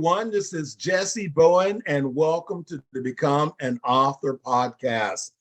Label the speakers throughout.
Speaker 1: everyone. This is Jessie Bowen, and welcome to the Become an Author podcast.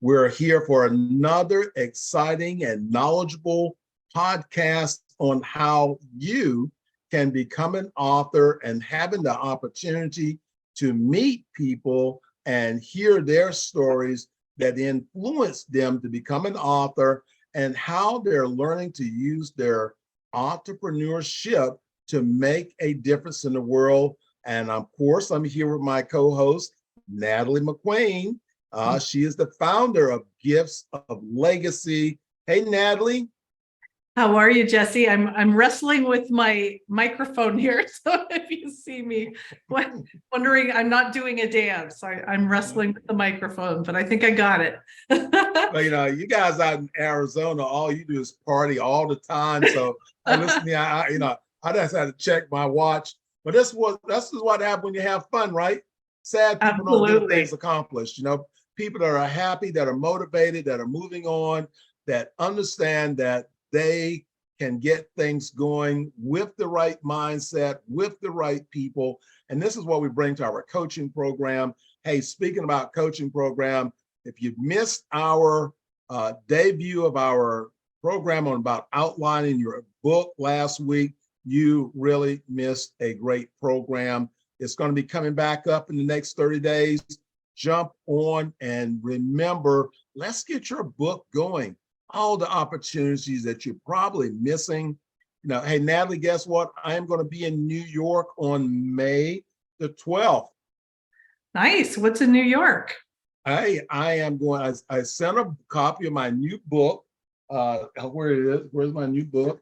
Speaker 1: We're here for another exciting and knowledgeable podcast on how you can become an author and having the opportunity to meet people and hear their stories that influence them to become an author and how they're learning to use their entrepreneurship to make a difference in the world. And of course, I'm here with my co-host, Natalie McQueen. She is the founder of Gifts of Legacy. Hey, Natalie.
Speaker 2: How are you, Jessie? I'm wrestling with my microphone here. So if you see me wondering, I'm not doing a dance. I'm wrestling with the microphone, but I think I got it.
Speaker 1: Well, you guys out in Arizona, all you do is party all the time. So I just had to check my watch. But this is what happens when you have fun, right? Sad people don't get things accomplished. People that are happy, that are motivated, that are moving on, that understand that they can get things going with the right mindset, with the right people. And this is what we bring to our coaching program. Hey, speaking about coaching program, if you missed our debut of our program on about outlining your book last week, you really missed a great program. It's going to be coming back up in the next 30 days. Jump on and remember, let's get your book going. All the opportunities that you're probably missing. Hey, Natalie, guess what? I am going to be in New York on May the 12th.
Speaker 2: Nice. What's in New York?
Speaker 1: I am going, I sent a copy of my new book. Where it is, where's my new book?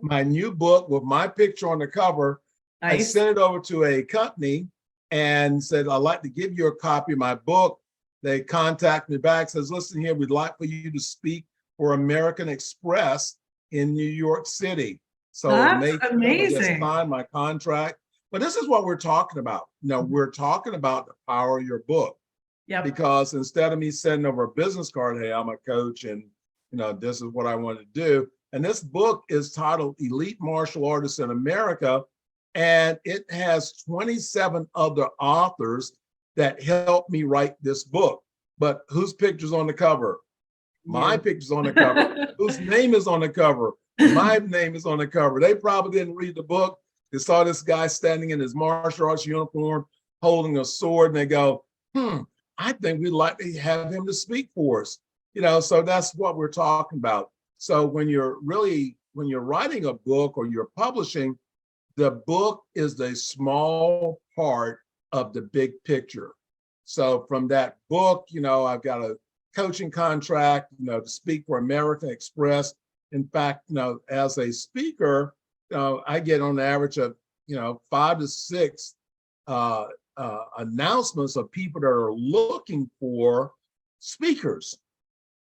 Speaker 1: My new book with my picture on the cover. Nice. I sent it over to a company and said, I'd like to give you a copy of my book. They contacted me back, says, listen here, we'd like for you to speak for American Express in New York City. So
Speaker 2: that's amazing.
Speaker 1: I just signed my contract. But this is what we're talking about. We're talking about the power of your book.
Speaker 2: Yep.
Speaker 1: Because instead of me sending over a business card, hey, I'm a coach and this is what I want to do. And this book is titled Elite Martial Artists in America. And it has 27 other authors that helped me write this book. But whose picture's on the cover? My picture's on the cover. Whose name is on the cover? My name is on the cover. They probably didn't read the book. They saw this guy standing in his martial arts uniform, holding a sword, and they go, I think we'd like to have him to speak for us. So that's what we're talking about. So when you're writing a book or you're publishing, the book is the small part of the big picture. So from that book, I've got a coaching contract, to speak for American Express. In fact, as a speaker, I get on the average of, 5 to 6 announcements of people that are looking for speakers.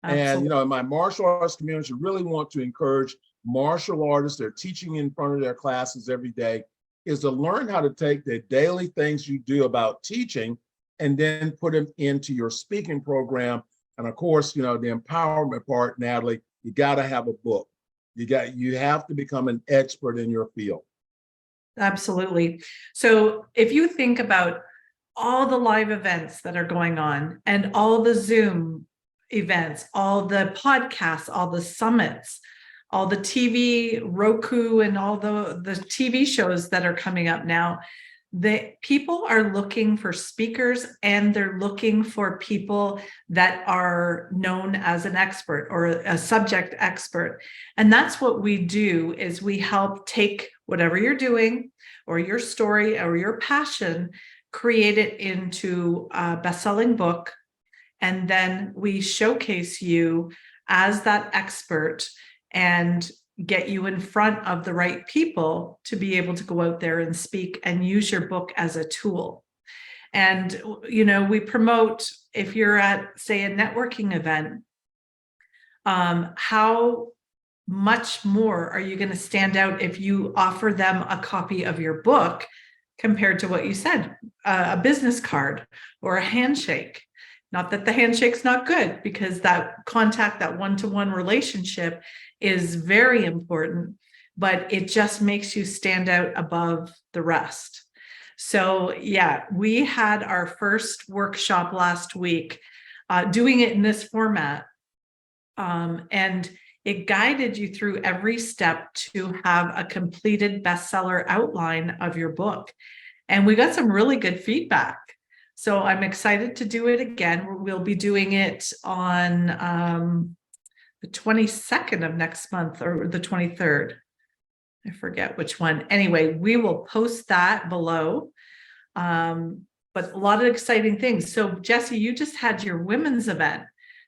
Speaker 1: Absolutely. And, in my martial arts community, really want to encourage martial artists that are teaching in front of their classes every day is to learn how to take the daily things you do about teaching and then put them into your speaking program. And of course, the empowerment part, Natalie, you got to have a book. You have to become an expert in your field.
Speaker 2: Absolutely. So if you think about all the live events that are going on and all the Zoom events, all the podcasts, all the summits, all the TV, Roku, and all the TV shows that are coming up now, the people are looking for speakers and they're looking for people that are known as an expert or a subject expert. And that's what we do is we help take whatever you're doing or your story or your passion, create it into a best-selling book. And then we showcase you as that expert and get you in front of the right people to be able to go out there and speak and use your book as a tool. And, we promote, if you're at, say, a networking event, how much more are you going to stand out if you offer them a copy of your book compared to what you said, a business card or a handshake? Not that the handshake's not good, because that contact, that one-to-one relationship is very important, but it just makes you stand out above the rest. So yeah, we had our first workshop last week, doing it in this format. And it guided you through every step to have a completed bestseller outline of your book. And we got some really good feedback. So I'm excited to do it again. We'll be doing it on the 22nd of next month, or the 23rd. I forget which one. Anyway, we will post that below. But a lot of exciting things. So Jessie, you just had your women's event.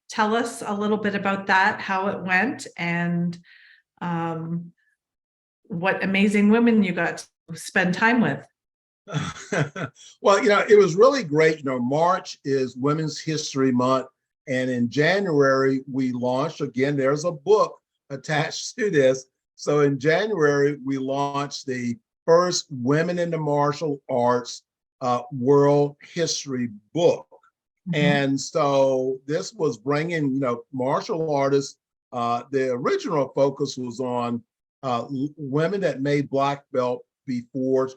Speaker 2: Tell us a little bit about that, how it went, and what amazing women you got to spend time with.
Speaker 1: Well, it was really great. March is Women's History Month. And in January, we launched, again, there's a book attached to this. So in January, we launched the first Women in the Martial Arts World History book. Mm-hmm. And so this was bringing, martial artists. The original focus was on women that made black belt before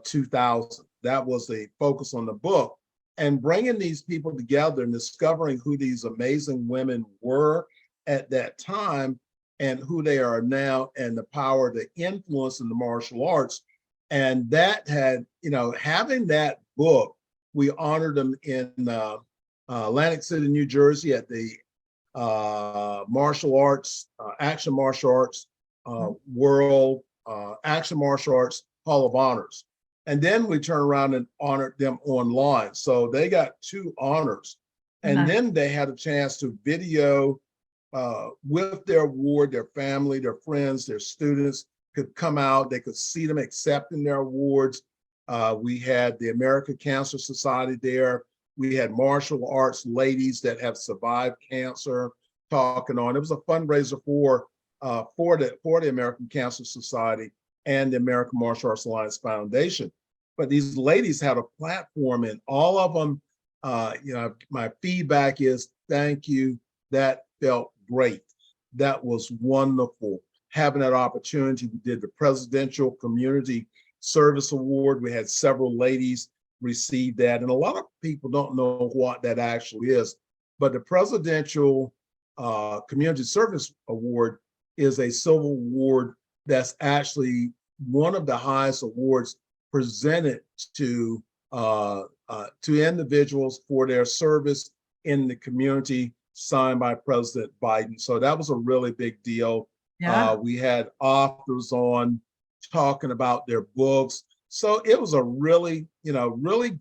Speaker 1: 2000. That was the focus on the book. And bringing these people together and discovering who these amazing women were at that time and who they are now, and the power, the influence in the martial arts. And that had, having that book, we honored them in Atlantic City, New Jersey at the martial arts, action martial arts, world action martial arts Hall of Honors. And then we turned around and honored them online. So they got 2 honors. And then they had a chance to video with their award, their family, their friends, their students could come out. They could see them accepting their awards. We had the American Cancer Society there. We had martial arts ladies that have survived cancer talking on. It was a fundraiser for the American Cancer Society and the American Martial Arts Alliance Foundation. But these ladies had a platform, and all of them, my feedback is, thank you. That felt great. That was wonderful. Having that opportunity, we did the Presidential Community Service Award. We had several ladies receive that. And a lot of people don't know what that actually is. But the Presidential Community Service Award is a civil award that's actually one of the highest awards presented to individuals for their service in the community, signed by President Biden. So that was a really big deal. Yeah. We had authors on talking about their books. So it was a really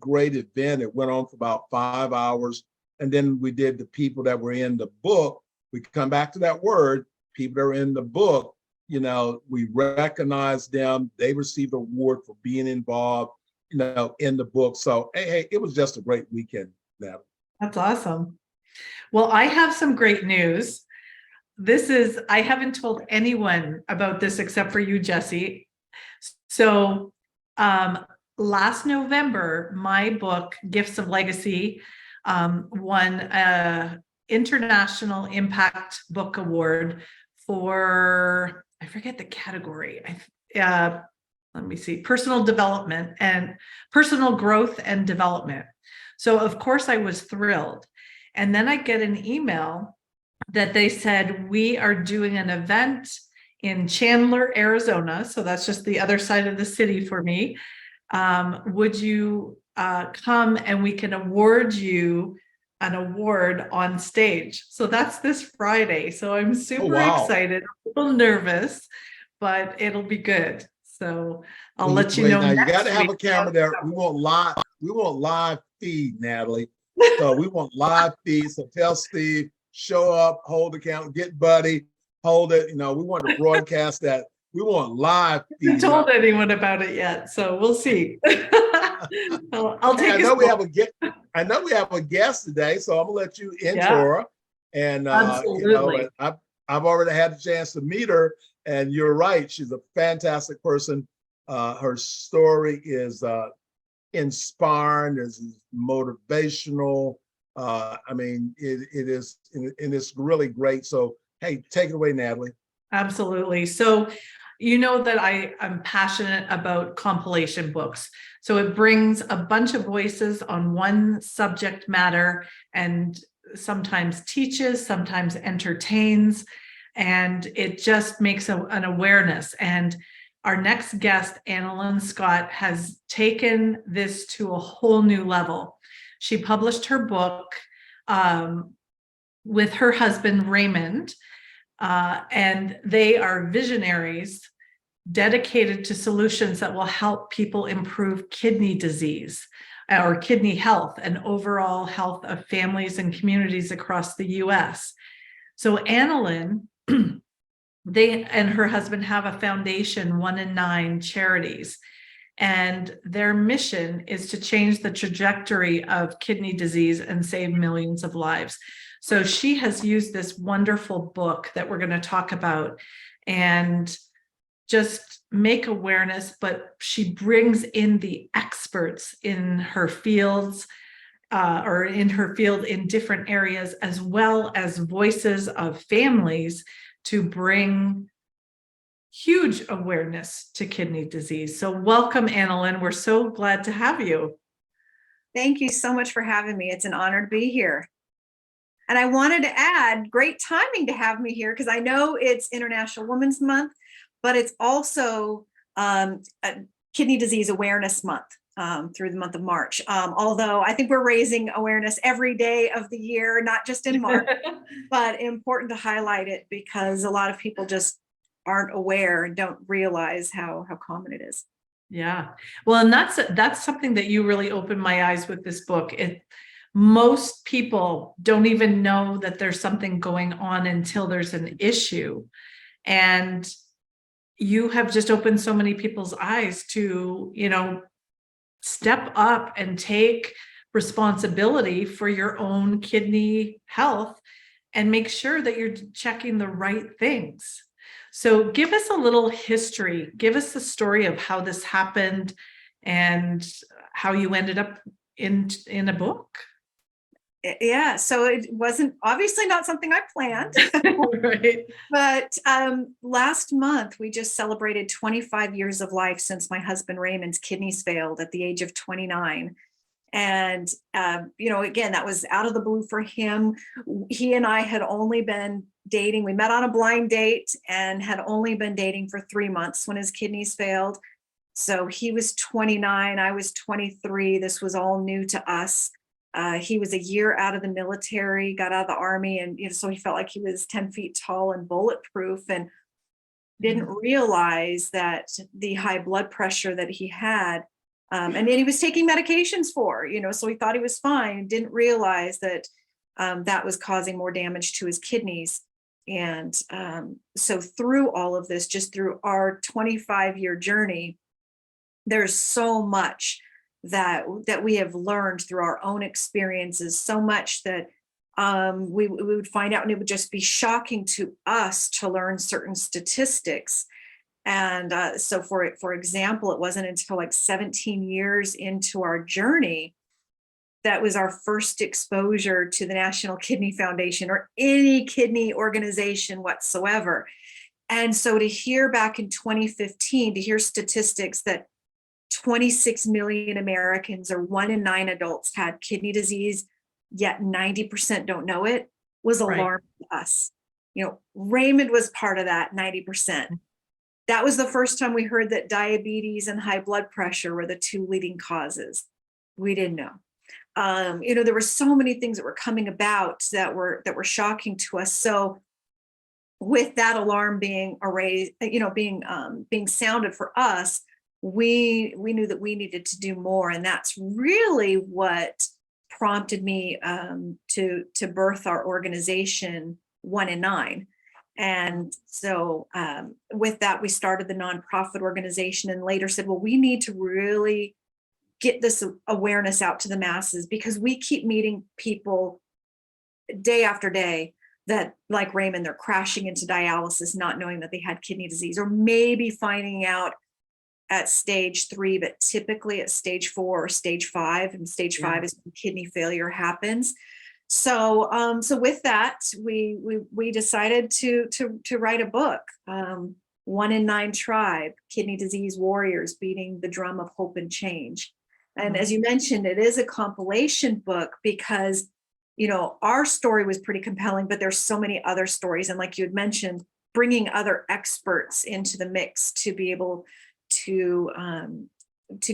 Speaker 1: great event. It went on for about 5 hours. And then we did the people that were in the book. We come back to that word, people that are in the book. We recognized them. They received an award for being involved, in the book. So, hey, it was just a great weekend, Natalie.
Speaker 2: That's awesome. Well, I have some great news. I haven't told anyone about this except for you, Jessie. So, last November, my book, Gifts of Legacy, won an International Impact Book Award for, I forget the category. Let me see, personal development and personal growth and development. So of course I was thrilled. And then I get an email that they said, we are doing an event in Chandler, Arizona. So that's just the other side of the city for me. Would you come and we can award you an award on stage? So that's this Friday. So I'm super excited, a little nervous, but it'll be good. So I'll let you know.
Speaker 1: Now you got to have a camera there. We want live feed, Natalie. So we want live feed. So tell Steve, show up, hold the camera, get Buddy, hold it. We want to broadcast that. We want live feed.
Speaker 2: I haven't told anyone about it yet, so we'll see. I'll take.
Speaker 1: I know we have a guest today, so I'm gonna let you intro her. And
Speaker 2: absolutely.
Speaker 1: I've already had the chance to meet her, and you're right. She's a fantastic person. Her story is inspiring, is motivational. It is, and it's really great. So, hey, take it away, Natalie.
Speaker 2: Absolutely. So you know that I'm passionate about compilation books. So it brings a bunch of voices on one subject matter and sometimes teaches, sometimes entertains, and it just makes an awareness. And our next guest, Analyn Scott, has taken this to a whole new level. She published her book with her husband, Raymond, and they are visionaries dedicated to solutions that will help people improve kidney disease or kidney health and overall health of families and communities across the US. So Analyn, they and her husband have a foundation, 1 in 9 charities, and their mission is to change the trajectory of kidney disease and save millions of lives. So she has used this wonderful book that we're going to talk about and just make awareness, but she brings in the experts in her fields or in her field in different areas, as well as voices of families to bring huge awareness to kidney disease. So welcome, Analyn. We're so glad to have you.
Speaker 3: Thank you so much for having me. It's an honor to be here. And I wanted to add, great timing to have me here because I know it's International Women's Month, but it's also Kidney Disease Awareness Month through the month of March. Although I think we're raising awareness every day of the year, not just in March, but important to highlight it because a lot of people just aren't aware and don't realize how common it is.
Speaker 2: Yeah. Well, and that's something that you really opened my eyes with this book. Most people don't even know that there's something going on until there's an issue. And you have just opened so many people's eyes to, step up and take responsibility for your own kidney health and make sure that you're checking the right things. So give us a little history. Give us the story of how this happened and how you ended up in a book.
Speaker 3: Yeah, so it wasn't obviously not something I planned.
Speaker 2: Right.
Speaker 3: But last month, we just celebrated 25 years of life since my husband Raymond's kidneys failed at the age of 29. And, again, that was out of the blue for him. He and I had only been dating. We met on a blind date and had only been dating for 3 months when his kidneys failed. So he was 29, I was 23. This was all new to us. He was a year out of the military, got out of the Army, and so he felt like he was 10 feet tall and bulletproof, and didn't realize that the high blood pressure that he had, and then he was taking medications for, so he thought he was fine, didn't realize that that was causing more damage to his kidneys. And so through all of this, just through our 25-year journey, there's so much that we have learned through our own experiences, so much that we would find out, and it would just be shocking to us to learn certain statistics. And so for example, it wasn't until like 17 years into our journey that was our first exposure to the National Kidney Foundation or any kidney organization whatsoever. And so to hear back in 2015, to hear statistics that 26 million Americans, or 1 in 9 adults, had kidney disease, yet 90% don't know it, was alarming to us. Raymond was part of that 90%. That was the first time we heard that diabetes and high blood pressure were the 2 leading causes. We didn't know. There were so many things that were coming about that were shocking to us. So with that alarm being raised, being sounded for us, we knew that we needed to do more. And that's really what prompted me to birth our organization, 1 in 9. And so with that, we started the nonprofit organization, and later said, well, we need to really get this awareness out to the masses, because we keep meeting people day after day that, like Raymond, they're crashing into dialysis, not knowing that they had kidney disease, or maybe finding out at stage 3, but typically at stage 4 or stage 5, and stage 5 is when kidney failure happens. So with that, we decided to write a book. 1 in 9 Tribe, Kidney Disease Warriors, Beating the Drum of Hope and Change. And as you mentioned, it is a compilation book because, our story was pretty compelling, but there's so many other stories. And like you had mentioned, bringing other experts into the mix to be able to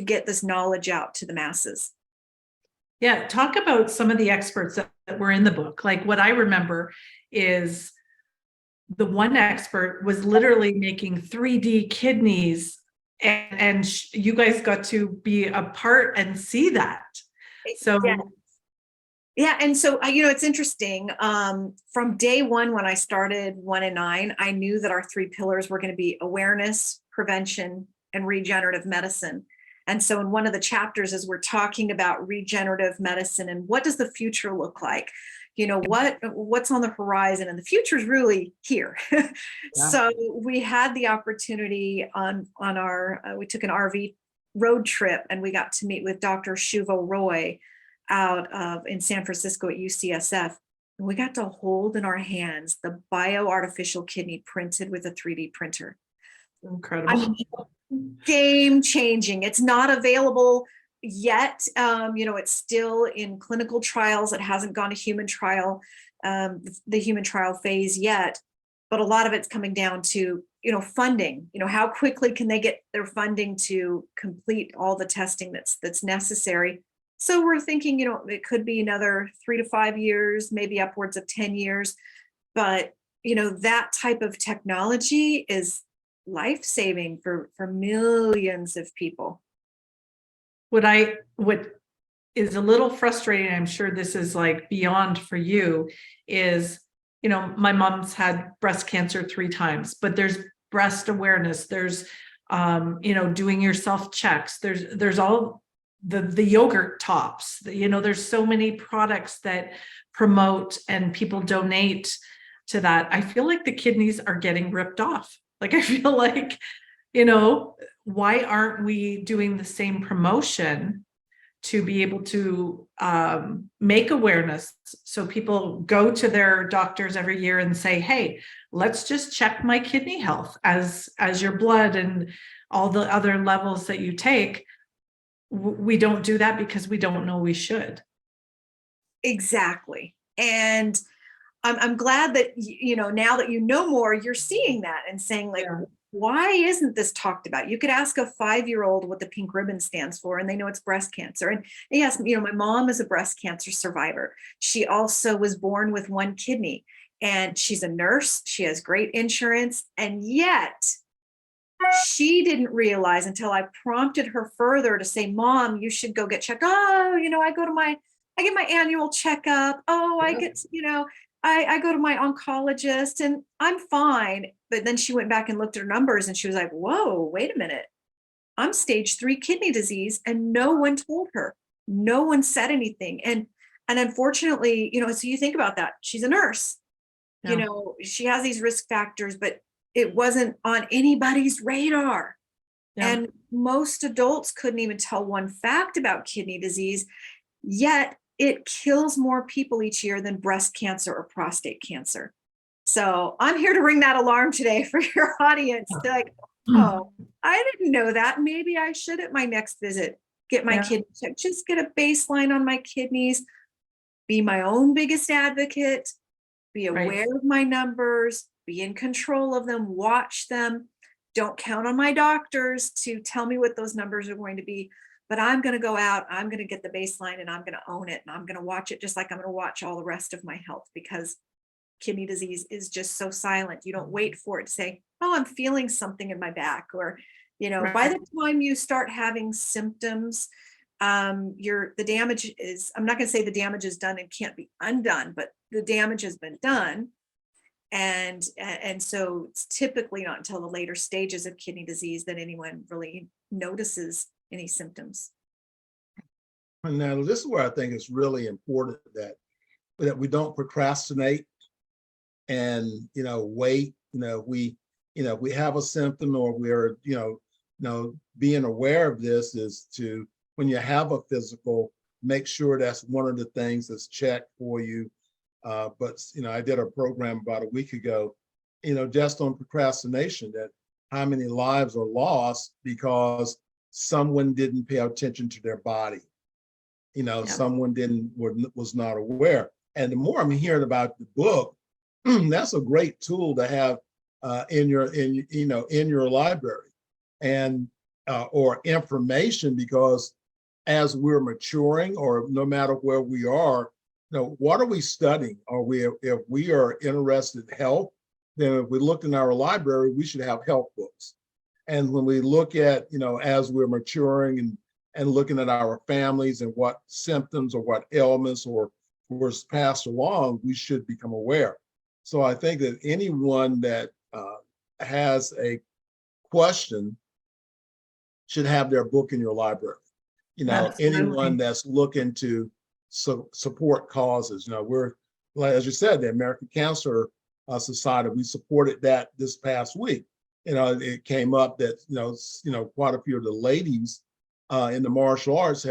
Speaker 3: get this knowledge out to the masses.
Speaker 2: Yeah, talk about some of the experts that were in the book. Like what I remember is the one expert was literally making 3D kidneys, and you guys got to be a part and see that. So
Speaker 3: yeah, and so it's interesting. From day one, when I started 1 in 9, I knew that our 3 pillars were going to be awareness, prevention, and regenerative medicine. And so in one of the chapters, as we're talking about regenerative medicine and what does the future look like, what's on the horizon, and the future is really here. Yeah. So we had the opportunity on our, we took an RV road trip, and we got to meet with Dr. Shuvo Roy in San Francisco at UCSF. And we got to hold in our hands the bioartificial kidney printed with a 3D printer.
Speaker 2: Incredible.
Speaker 3: Game changing. It's not available yet. It's still in clinical trials. It hasn't gone to human trial, the human trial phase yet. But a lot of it's coming down to, funding. How quickly can they get their funding to complete all the testing that's necessary? So we're thinking, it could be another 3 to 5 years, maybe upwards of 10 years. But, that type of technology is life-saving for millions of people.
Speaker 2: What is a little frustrating, I'm sure this is like beyond for you, is, my mom's had breast cancer 3 times, but there's breast awareness, there's, doing your self checks, there's all the yogurt tops, there's so many products that promote and people donate to that. I feel like the kidneys are getting ripped off. Like, I feel like, why aren't we doing the same promotion to be able to make awareness so people go to their doctors every year and say, hey, let's just check my kidney health as your blood and all the other levels that you take. We don't do that because we don't know we should.
Speaker 3: Exactly. And I'm glad that, now that you know more, you're seeing that and saying, like, why isn't this talked about? You could ask a 5-year-old what the pink ribbon stands for, and they know it's breast cancer. And yes, my mom is a breast cancer survivor. She also was born with 1 kidney, and she's a nurse. She has great insurance. And yet she didn't realize until I prompted her further to say, Mom, you should go get checked. Oh, I get my annual checkup. Oh, I get, I go to my oncologist and I'm fine. But then she went back and looked at her numbers and she was like, whoa, wait a minute. I'm stage 3 kidney disease, and no one told her. No one said anything. And unfortunately, so you think about that. She's a nurse. Yeah. She has these risk factors, but it wasn't on anybody's radar. Yeah. And most adults couldn't even tell one fact about kidney disease, yet it kills more people each year than breast cancer or prostate cancer. So I'm here to ring that alarm today for your audience. Like, oh, I didn't know that. Maybe I should at my next visit get my kidney checked. Just get a baseline on my kidneys, be my own biggest advocate, be aware of my numbers, be in control of them, watch them. Don't count on my doctors to tell me what those numbers are going to be. But I'm going to go out, I'm going to get the baseline, and I'm going to own it. And I'm going to watch it just like I'm going to watch all the rest of my health, because kidney disease is just so silent. You don't wait for it to say, oh, I'm feeling something in my back. Or, by the time you start having symptoms, the damage is, I'm not going to say the damage is done and can't be undone, but the damage has been done. And so it's typically not until the later stages of kidney disease that anyone really notices any symptoms.
Speaker 1: And now this is where I think it's really important that we don't procrastinate and wait. We have a symptom, or we're being aware of this is to, when you have a physical, make sure that's one of the things that's checked for you. But I did a program about a week ago, just on procrastination, that how many lives are lost because someone didn't pay attention to their body.
Speaker 2: Yeah.
Speaker 1: Someone was not aware. And the more I'm hearing about the book, that's a great tool to have in your library, and or information, because as we're maturing, or no matter where we are, what are we studying? If we are interested in health, then if we look in our library, we should have health books. And when we look at, as we're maturing and looking at our families and what symptoms or what ailments or was passed along, we should become aware. So I think that anyone that has a question should have their book in your library.
Speaker 2: Absolutely.
Speaker 1: Anyone that's looking to support causes. We're, as you said, the American Cancer Society, we supported that this past week. It came up that quite a few of the ladies in the martial arts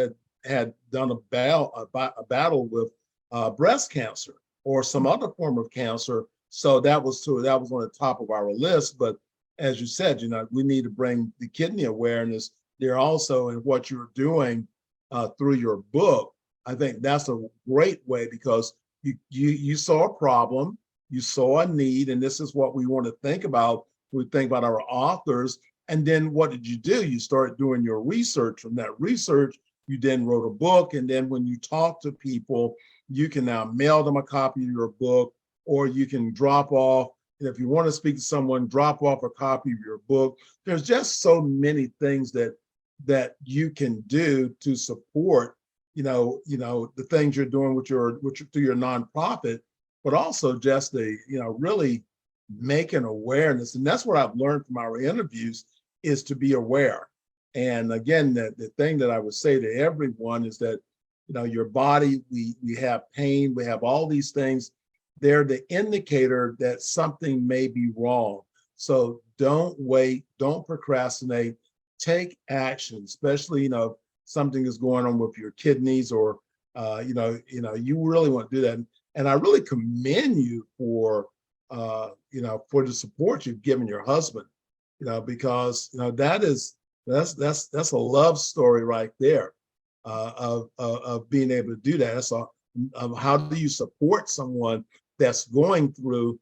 Speaker 1: had done a battle with breast cancer or some other form of cancer. So that was on the top of our list. But as you said, we need to bring the kidney awareness there also in what you're doing through your book. I think that's a great way, because you saw a problem, you saw a need, and this is what we want to think about. We think about our authors, and then what did you do? You started doing your research. From that research, you then wrote a book, and then when you talk to people, you can now mail them a copy of your book, or you can drop off. And if you want to speak to someone, drop off a copy of your book. There's just so many things that you can do to support, the things you're doing with your through your nonprofit, but also just the, really making awareness. And that's what I've learned from our interviews, is to be aware. And again, the thing that I would say to everyone is that, your body, we have pain, we have all these things. They're the indicator that something may be wrong. So don't wait, don't procrastinate, take action, especially, something is going on with your kidneys, or, you really want to do that. And I really commend you for the support you've given your husband, because, that's a love story right there, of being able to do that. Of how do you support someone that's going through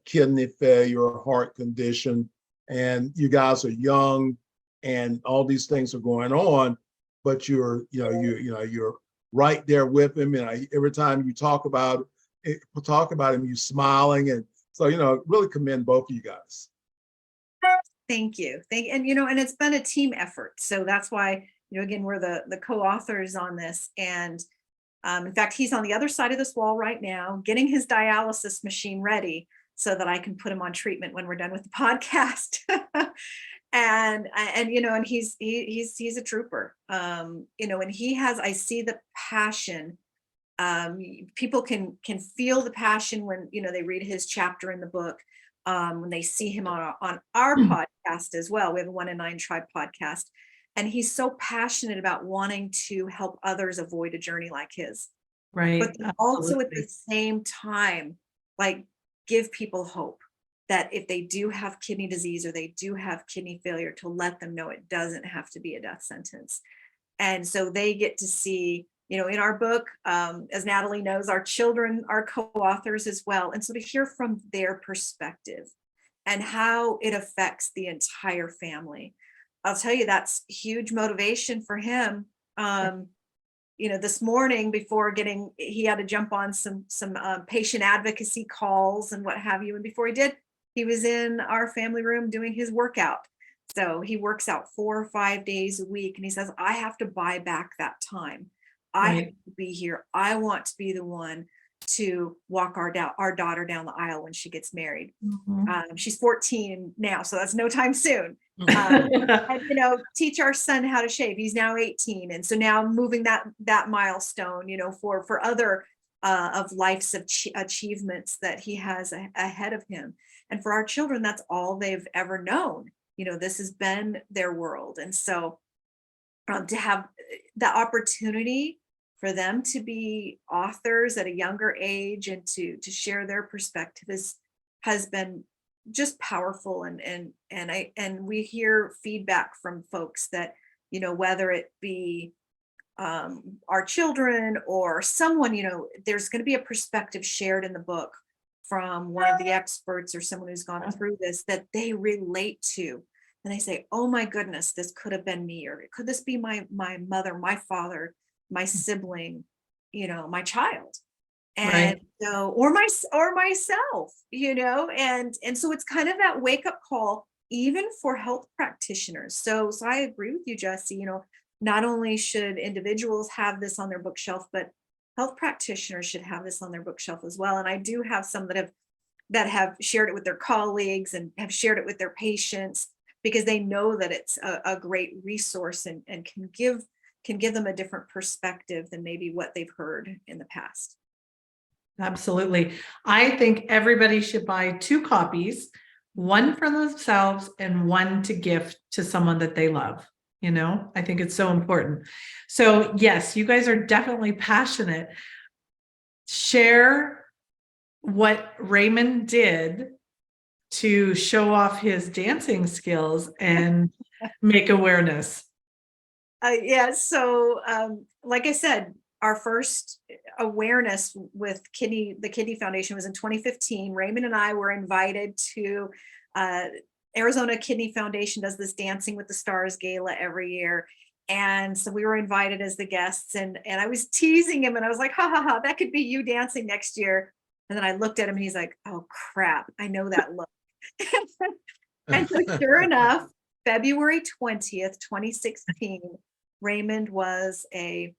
Speaker 1: kidney failure or heart condition, and you guys are young, and all these things are going on, but you're right there with him, and every time you talk about him, you're smiling, and so really commend both of you guys.
Speaker 3: Thank you. And it's been a team effort. So that's why, again, we're the co-authors on this. And in fact, he's on the other side of this wall right now, getting his dialysis machine ready so that I can put him on treatment when we're done with the podcast. and he's a trooper. And I see the passion. People can feel the passion when, they read his chapter in the book. When they see him on our podcast as well. We have a 1 in 9 Tribe podcast, and he's so passionate about wanting to help others avoid a journey like his.
Speaker 2: Right.
Speaker 3: But also at the same time, like, give people hope that if they do have kidney disease or they do have kidney failure, to let them know it doesn't have to be a death sentence. And so they get to see, in our book, as Natalie knows, our children are co-authors as well. And so to hear from their perspective and how it affects the entire family, I'll tell you, that's huge motivation for him. This morning before he had to jump on some patient advocacy calls and what have you. And before he did, he was in our family room doing his workout. So he works out 4 or 5 days a week. And he says, I have to buy back that time. I have to be here. I want to be the one to walk our daughter down the aisle when she gets married. Mm-hmm. She's 14 now, so that's no time soon. And, teach our son how to shave. He's now 18. And so now moving that milestone, for other of life's achievements that he has ahead of him. And for our children, that's all they've ever known. This has been their world. And so to have the opportunity for them to be authors at a younger age and to share their perspective has been just powerful. And we hear feedback from folks that, whether it be our children or someone, there's going to be a perspective shared in the book from one of the experts or someone who's gone through this that they relate to. And they say, oh my goodness, this could have been me, or could this be my mother, my father, my sibling, my child. And
Speaker 2: Right.
Speaker 3: so, or myself, and so it's kind of that wake up call, even for health practitioners. So I agree with you, Jessie. Not only should individuals have this on their bookshelf, but health practitioners should have this on their bookshelf as well. And I do have some that have shared it with their colleagues and have shared it with their patients, because they know that it's a great resource and can give them a different perspective than maybe what they've heard in the past.
Speaker 2: Absolutely. I think everybody should buy 2 copies, one for themselves and one to gift to someone that they love. I think it's so important. So yes, you guys are definitely passionate. Share what Raymond did to show off his dancing skills and make awareness.
Speaker 3: Yeah. So, like I said, our first awareness with the Kidney Foundation was in 2015. Raymond and I were invited to Arizona Kidney Foundation does this Dancing with the Stars gala every year. And so we were invited as the guests, and I was teasing him, and I was like, ha ha ha, that could be you dancing next year. And then I looked at him and he's like, oh crap, I know that look. And so sure enough, February 20th, 2016, Raymond was he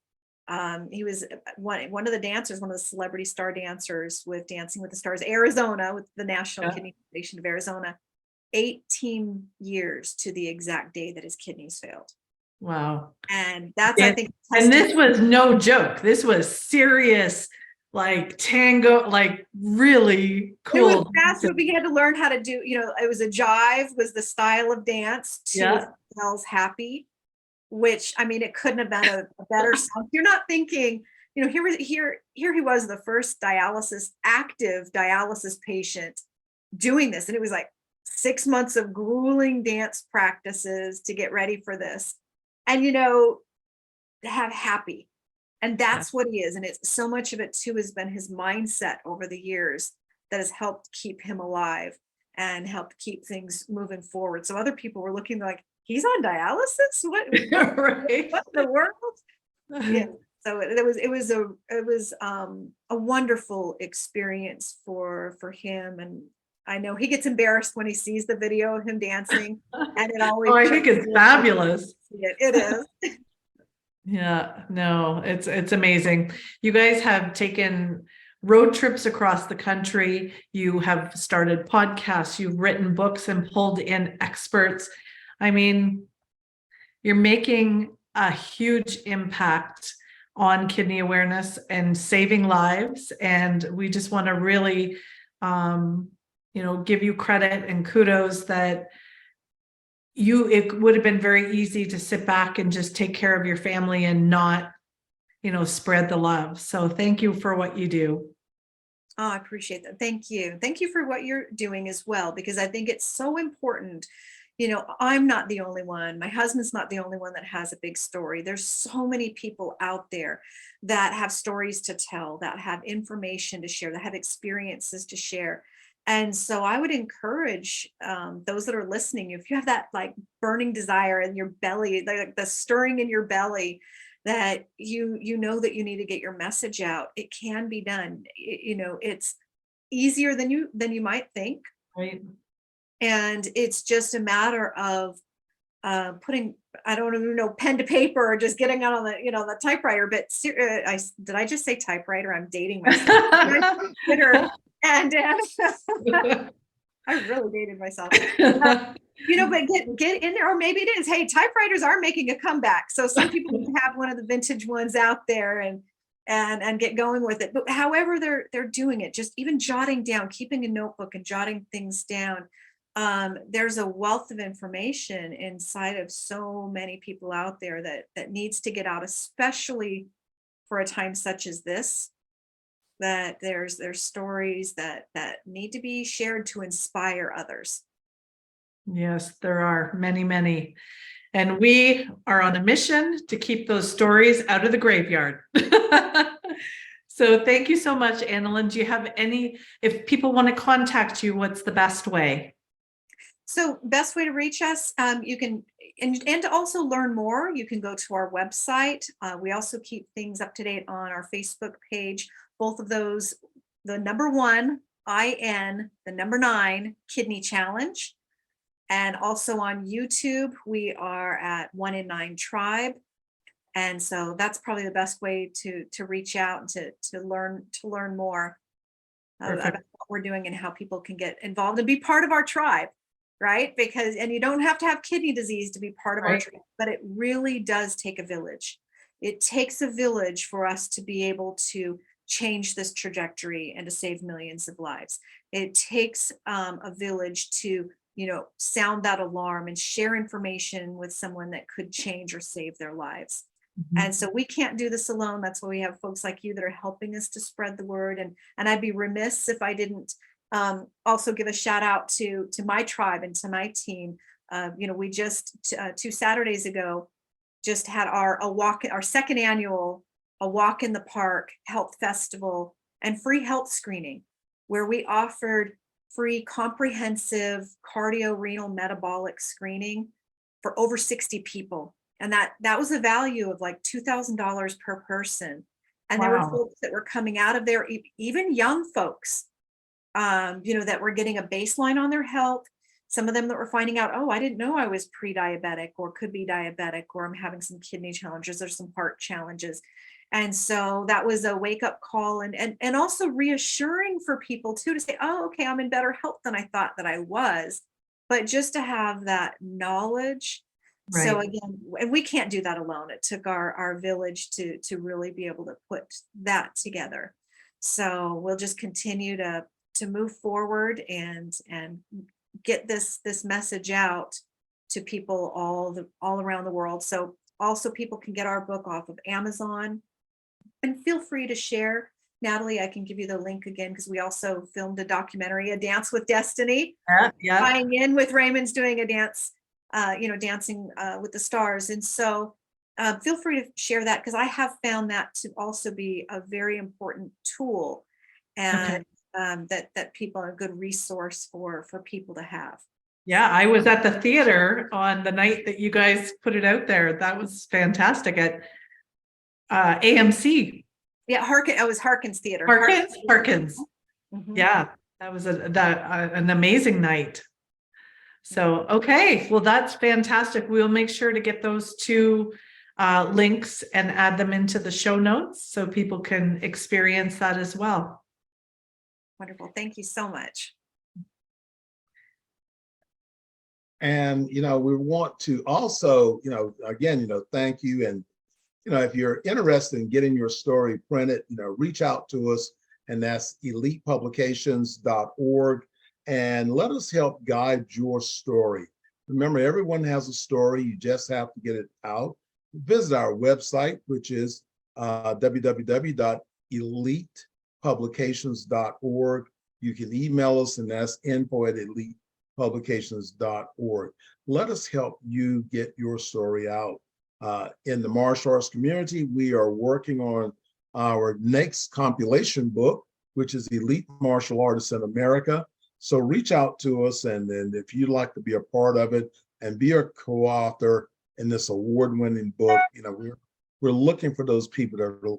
Speaker 3: was one of the dancers, one of the celebrity star dancers with Dancing with the Stars Arizona, with the National Kidney Foundation of Arizona, 18 years to the exact day that his kidneys failed.
Speaker 2: Wow.
Speaker 3: And that's, I think,
Speaker 2: and this was no joke. This was serious, like tango, like really cool.
Speaker 3: It was fast, but we had to learn how to do, it was a jive was the style of dance to Smells Happy, which, I mean, it couldn't have been a better song. You're not thinking, here he was, the first active dialysis patient doing this. And it was like 6 months of grueling dance practices to get ready for this. And, to have happy. And that's what he is. And it's so much of it too has been his mindset over the years that has helped keep him alive and helped keep things moving forward. So other people were looking like, he's on dialysis? What,
Speaker 2: Right.
Speaker 3: what in the world? Yeah. So it was a wonderful experience for him. And I know he gets embarrassed when he sees the video of him dancing, and it always.
Speaker 2: Oh, I think it's fabulous.
Speaker 3: It is.
Speaker 2: Yeah, no, it's amazing. You guys have taken road trips across the country. You have started podcasts. You've written books and pulled in experts. I mean, you're making a huge impact on kidney awareness and saving lives. And we just want to really, give you credit and kudos that it would have been very easy to sit back and just take care of your family and not, spread the love. So thank you for what you do.
Speaker 3: Oh, I appreciate that. Thank you. Thank you for what you're doing as well, because I think it's so important. I'm not the only one. My husband's not the only one that has a big story. There's so many people out there that have stories to tell, that have information to share, that have experiences to share. And so I would encourage those that are listening, if you have that like burning desire in your belly, the stirring in your belly, that you know that you need to get your message out. It can be done. It's easier than you might think.
Speaker 2: Right.
Speaker 3: And it's just a matter of putting, I don't even know, pen to paper, or just getting out on the typewriter. But did I just say typewriter? I'm dating myself. And I really dated myself. But get in there, or maybe it is. Hey, typewriters are making a comeback. So some people have one of the vintage ones out there and get going with it. But however they're doing it, just even jotting down, keeping a notebook and jotting things down. There's a wealth of information inside of so many people out there that needs to get out, especially for a time such as this. that there's stories that need to be shared to inspire others.
Speaker 2: Yes, there are many, many. And we are on a mission to keep those stories out of the graveyard. So thank you so much, Analyn. Do you have any, if people want to contact you, what's the best way?
Speaker 3: So best way to reach us, you can, and to also learn more, you can go to our website. We also keep things up to date on our Facebook page. Both of those, the number 1, IN, the number 9, Kidney Challenge. And also on YouTube, we are at 1 in 9 Tribe. And so that's probably the best way to reach out and to learn more about what we're doing and how people can get involved and be part of our tribe, right? Because, and you don't have to have kidney disease to be part of our tribe, but it really does take a village. It takes a village for us to be able to change this trajectory and to save millions of lives. It takes a village to, sound that alarm and share information with someone that could change or save their lives. And so we can't do this alone. That's why we have folks like you that are helping us to spread the word. And I'd be remiss if I didn't also give a shout out to my tribe and to my team. We just 2 Saturdays ago just had our second annual A Walk in the Park Health Festival and free health screening, where we offered free comprehensive cardio-renal metabolic screening for over 60 people. And that was a value of like $2,000 per person. And there were folks that were coming out of there, even young folks, that were getting a baseline on their health. Some of them that were finding out, oh, I didn't know I was pre-diabetic or could be diabetic, or I'm having some kidney challenges or some heart challenges. And so that was a wake-up call and also reassuring for people too, to say, oh, okay, I'm in better health than I thought that I was. But just to have that knowledge. Right. So again, and we can't do that alone. It took our village to really be able to put that together. So we'll just continue to move forward and get this message out to people all around the world. So also people can get our book off of Amazon, and feel free to share. Natalie, I can give you the link again, because we also filmed a documentary, A Dance with Destiny, tying in with Raymond's doing a dance, dancing with the stars. And so feel free to share that, because I have found that to also be a very important tool, and that people are a good resource for people to have.
Speaker 2: Yeah, I was at the theater on the night that you guys put it out there. That was fantastic at AMC.
Speaker 3: Yeah, it was Harkins Theater.
Speaker 2: Harkins. Mm-hmm. Yeah, that was an amazing night. So, okay, well, that's fantastic. We'll make sure to get those 2 links and add them into the show notes so people can experience that as well.
Speaker 3: Wonderful. Thank you so much.
Speaker 1: And, we want to also, again, thank you. And, if you're interested in getting your story printed, reach out to us, and that's elitepublications.org, and let us help guide your story. Remember, everyone has a story. You just have to get it out. Visit our website, which is www.elitepublications.org. You can email us, and that's info@elitepublications.org. Let us help you get your story out. In the martial arts community, we are working on our next compilation book, which is Elite Martial Artists in America. So reach out to us, and then if you'd like to be a part of it and be a co-author in this award-winning book, we're looking for those people that are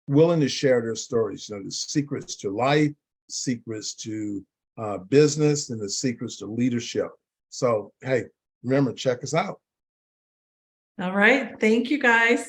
Speaker 1: willing to share their stories, the secrets to life, secrets to business, and the secrets to leadership. So, hey, remember, check us out.
Speaker 2: All right. Thank you, guys.